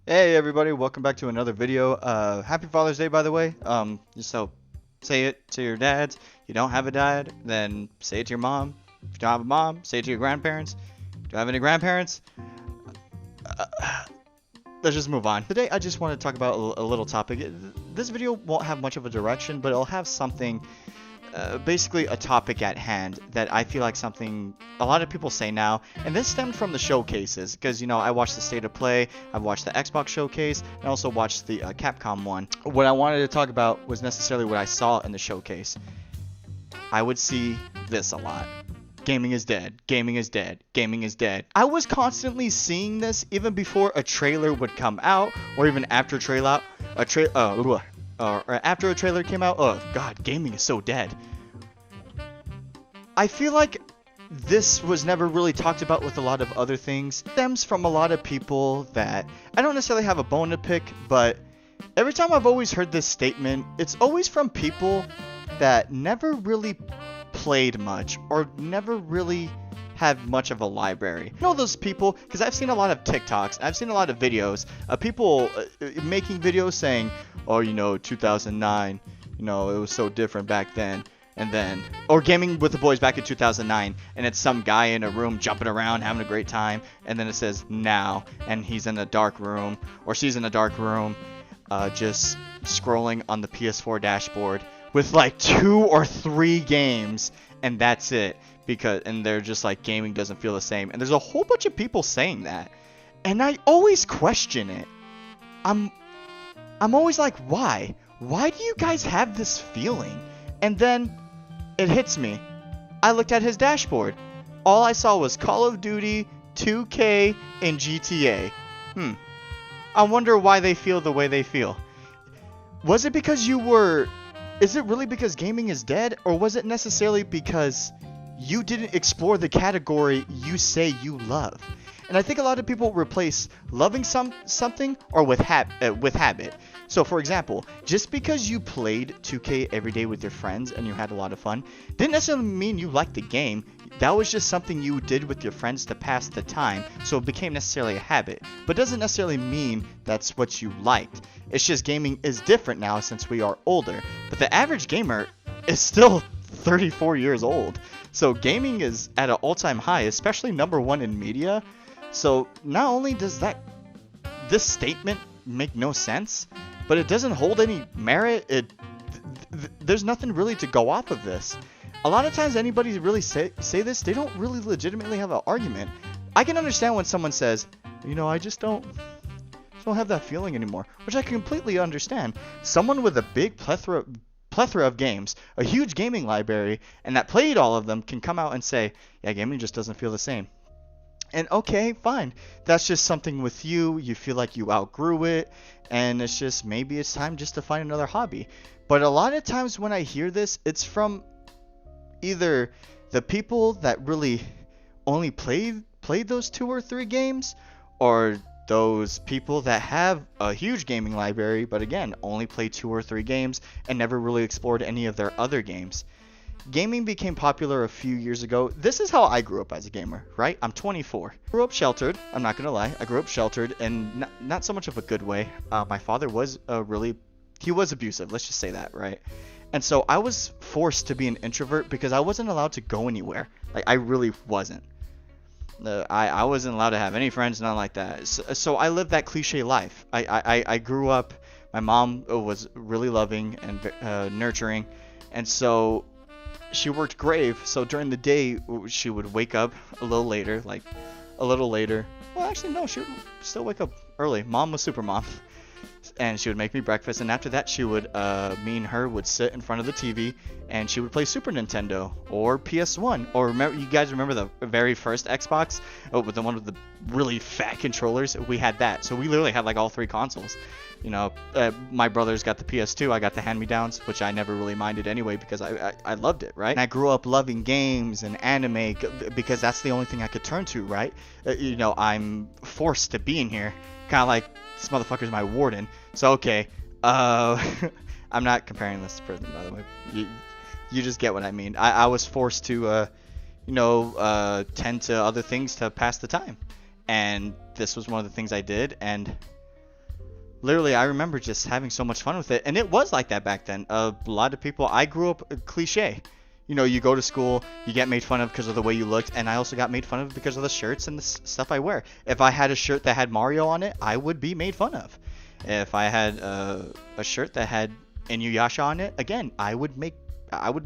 Hey everybody, welcome back to another video. Happy Father's Day, by the way. So say it to your dads. If you don't have a dad, then say it to your mom. If you don't have a mom, say it to your grandparents. Do you have any grandparents? Uh, let's just move on. Today, I just want to talk about a little topic. This video won't have much of a direction, but it'll have something, basically a topic at hand that I feel like something a lot of people say now, and this stemmed from the showcases, because, you know, I watched the State of Play, I've watched the Xbox showcase, and I also watched the Capcom one. What I wanted to talk about was necessarily what I saw in the showcase. I would see this a lot. Gaming is dead. Gaming is dead. Gaming is dead. I was constantly seeing this even before a trailer would come out, or even after after a trailer came out. Oh god, gaming is so dead. I feel like this was never really talked about with a lot of other things. It stems from a lot of people that I don't necessarily have a bone to pick, but every time I've always heard this statement, it's always from people that never really played much or never really had much of a library. You know those people, because I've seen a lot of TikToks, I've seen a lot of videos of people making videos saying, oh, you know, 2009, you know, it was so different back then. And then, or gaming with the boys back in 2009, and it's some guy in a room jumping around having a great time, and then it says now, and he's in a dark room, or she's in a dark room, just scrolling on the PS4 dashboard with like 2 or 3 games, and that's it. And they're just like, gaming doesn't feel the same. And there's a whole bunch of people saying that, and I always question it. I'm always like, why? Why do you guys have this feeling? And then it hits me. I looked at his dashboard. All I saw was Call of Duty, 2K, and GTA. I wonder why they feel the way they feel. Was it because is it really because gaming is dead? Or was it necessarily because you didn't explore the category you say you love? And I think a lot of people replace loving something or with habit. So for example, just because you played 2K every day with your friends and you had a lot of fun, didn't necessarily mean you liked the game. That was just something you did with your friends to pass the time, so it became necessarily a habit. But doesn't necessarily mean that's what you liked. It's just gaming is different now since we are older. But the average gamer is still 34 years old. So gaming is at an all-time high, especially #1 in media. So not only does this statement make no sense, but it doesn't hold any merit. There's nothing really to go off of this. A lot of times anybody really say this, they don't really legitimately have an argument. I can understand when someone says, you know, I just don't have that feeling anymore, which I completely understand. Someone with a big plethora of games, a huge gaming library, and that played all of them can come out and say, yeah, gaming just doesn't feel the same. And okay, fine. That's just something with you. You feel like you outgrew it, and it's just maybe it's time just to find another hobby. But a lot of times when I hear this, it's from either the people that really only played those 2 or 3 games, or those people that have a huge gaming library, but again, only play 2 or 3 games and never really explored any of their other games. Gaming became popular a few years ago. This is how I grew up as a gamer, right? I'm 24. I grew up sheltered. I'm not gonna lie. I grew up sheltered, and not so much of a good way. My father was he was abusive. Let's just say that, right? And so I was forced to be an introvert because I wasn't allowed to go anywhere. Like, I really wasn't. I wasn't allowed to have any friends, nothing like that. So I lived that cliche life. I grew up. My mom was really loving and nurturing, and so she worked grave. So during the day, she would wake up a little later, like a little later. Well, actually, no, she would still wake up early. Mom was super mom. And she would make me breakfast, and after that she would me and her would sit in front of the TV, and she would play Super Nintendo or PS1. Or remember, you guys remember the very first Xbox? Oh, with the one with the really fat controllers? We had that. So we literally had like all 3 consoles. You know, my brothers got the PS2, I got the hand-me-downs, which I never really minded anyway because I loved it, right? And I grew up loving games and anime because that's the only thing I could turn to, right? You know, I'm forced to be in here. Kind of like, this motherfucker's my warden. So, okay. I'm not comparing this to prison, by the way. You just get what I mean. I was forced to, tend to other things to pass the time. And this was one of the things I did. And Literally, I remember just having so much fun with it, and it was like that back then. A lot of people, I grew up cliche. You know, you go to school, you get made fun of because of the way you looked, and I also got made fun of because of the shirts and the stuff I wear. If I had a shirt that had Mario on it, I would be made fun of. If I had a shirt that had Inuyasha on it, again, I would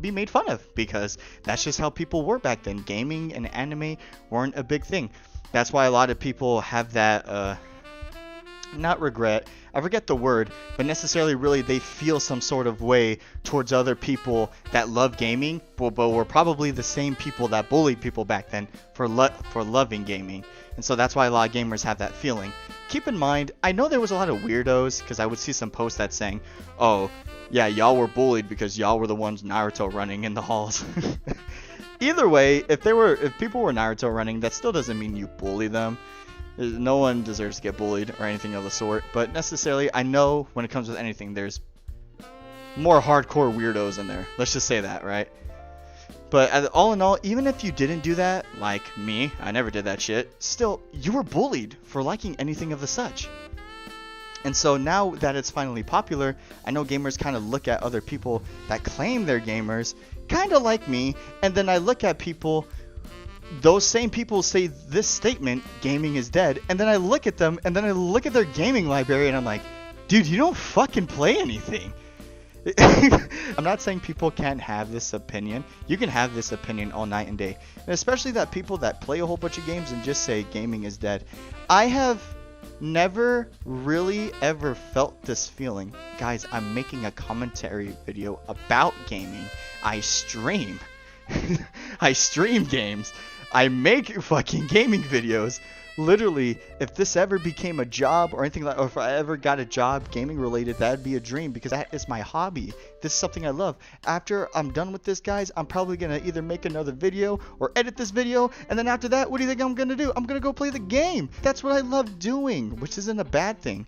be made fun of because that's just how people were back then. Gaming and anime weren't a big thing. That's why a lot of people have that not regret, I forget the word, but necessarily really they feel some sort of way towards other people that love gaming, but were probably the same people that bullied people back then for loving gaming. And so that's why a lot of gamers have that feeling. Keep in mind, I know there was a lot of weirdos, because I would see some posts that saying, oh, yeah, y'all were bullied because y'all were the ones Naruto running in the halls. Either way, if people were Naruto running, that still doesn't mean you bully them. No one deserves to get bullied or anything of the sort, but necessarily, I know when it comes with anything, there's more hardcore weirdos in there. Let's just say that, right? But all in all, even if you didn't do that, like me, I never did that shit, still, you were bullied for liking anything of the such. And so now that it's finally popular, I know gamers kind of look at other people that claim they're gamers, kind of like me, and then I look at people, those same people say this statement, gaming is dead, and then I look at them, and then I look at their gaming library, and I'm like, dude, you don't fucking play anything. I'm not saying people can't have this opinion. You can have this opinion all night and day. And especially that people that play a whole bunch of games and just say gaming is dead. I have never really ever felt this feeling. Guys, I'm making a commentary video about gaming. I stream. I stream games. I make fucking gaming videos. Literally, if this ever became a job or anything like, or if I ever got a job gaming related, that'd be a dream because that is my hobby. This is something I love. After I'm done with this, guys, I'm probably gonna either make another video or edit this video, and then after that, what do you think I'm gonna do? I'm gonna go play the game. That's what I love doing, which isn't a bad thing.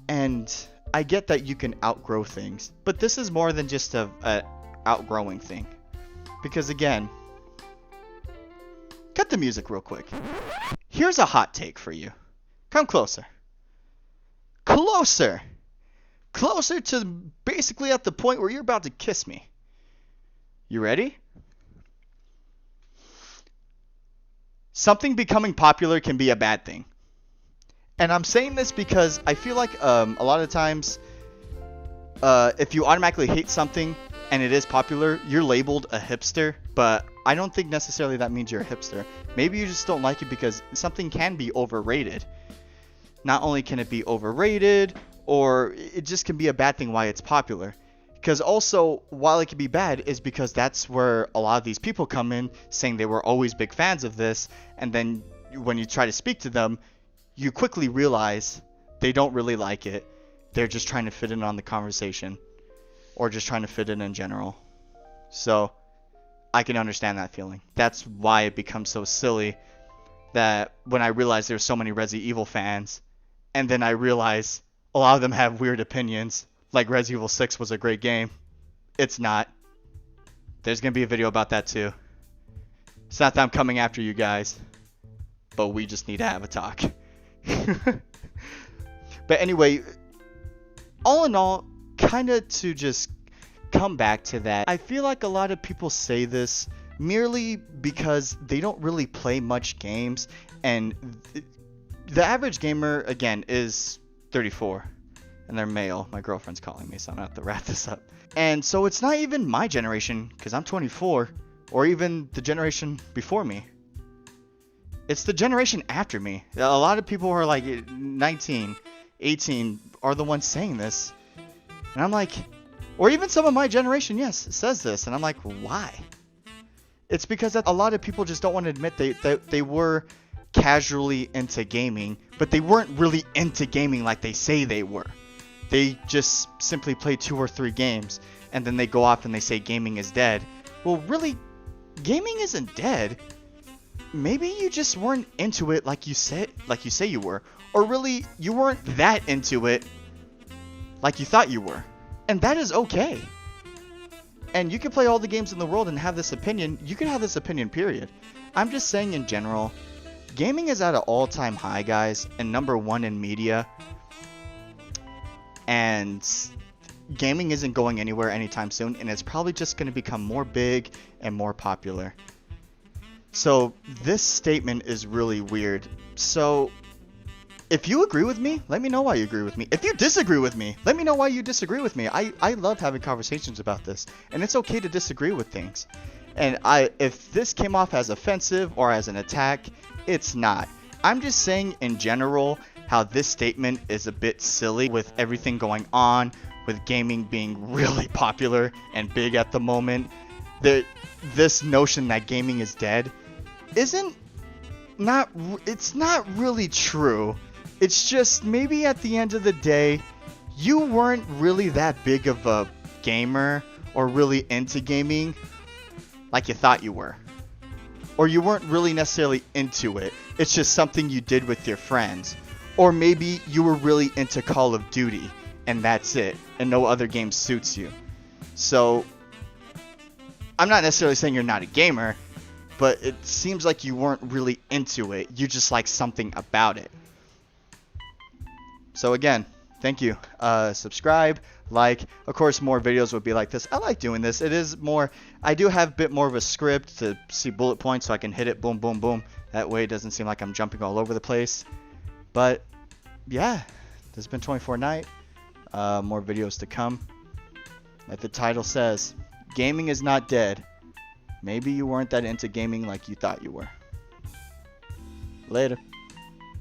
And I get that you can outgrow things, but this is more than just a outgrowing thing. Because again, cut the music real quick. Here's a hot take for you. Come closer. Closer. Closer to basically at the point where you're about to kiss me. You ready? Something becoming popular can be a bad thing. And I'm saying this because I feel like a lot of times if you automatically hate something and it is popular, you're labeled a hipster, but I don't think necessarily that means you're a hipster. Maybe you just don't like it because something can be overrated. Not only can it be overrated, or it just can be a bad thing why it's popular. Because also, while it can be bad, is because that's where a lot of these people come in saying they were always big fans of this, and then when you try to speak to them, you quickly realize they don't really like it. They're just trying to fit in on the conversation, or just trying to fit in general. So I can understand that feeling. That's why it becomes so silly that when I realize there's so many Resident Evil fans, and then I realize a lot of them have weird opinions, like Resident Evil 6 was a great game. It's not. There's going to be a video about that too. It's not that I'm coming after you guys, but we just need to have a talk. But anyway, all in all, kind of to just come back to that, I feel like a lot of people say this merely because they don't really play much games, and the average gamer, again, is 34, and they're male. My girlfriend's calling me, so I'm gonna have to wrap this up. And so it's not even my generation, because I'm 24, or even the generation before me. It's the generation after me. A lot of people who are like 19, 18 are the ones saying this, and I'm like, or even some of my generation, yes, says this, and I'm like, why? It's because a lot of people just don't want to admit that they were casually into gaming, but they weren't really into gaming like they say they were. They just simply play 2 or 3 games, and then they go off and they say gaming is dead. Well, really, gaming isn't dead. Maybe you just weren't into it like you say you were, or really you weren't that into it like you thought you were. And that is okay. And you can play all the games in the world and have this opinion. You can have this opinion, period. I'm just saying in general, gaming is at an all-time high, guys, and #1 in media. and gaming isn't going anywhere anytime soon, and it's probably just going to become more big and more popular. So this statement is really weird. So if you agree with me, let me know why you agree with me. If you disagree with me, let me know why you disagree with me. I love having conversations about this, and it's okay to disagree with things. And if this came off as offensive or as an attack, it's not. I'm just saying in general how this statement is a bit silly with everything going on, with gaming being really popular and big at the moment. This notion that gaming is dead it's not really true. It's just maybe at the end of the day, you weren't really that big of a gamer or really into gaming like you thought you were. Or you weren't really necessarily into it. It's just something you did with your friends. Or maybe you were really into Call of Duty and that's it, and no other game suits you. So I'm not necessarily saying you're not a gamer, but it seems like you weren't really into it. You just like something about it. So again, thank you. Subscribe, like. Of course, more videos would be like this. I like doing this. It is more. I do have a bit more of a script to see bullet points, so I can hit it. Boom, boom, boom. That way, it doesn't seem like I'm jumping all over the place. But yeah, this has been 24 Night. More videos to come. Like the title says, gaming is not dead. Maybe you weren't that into gaming like you thought you were. Later.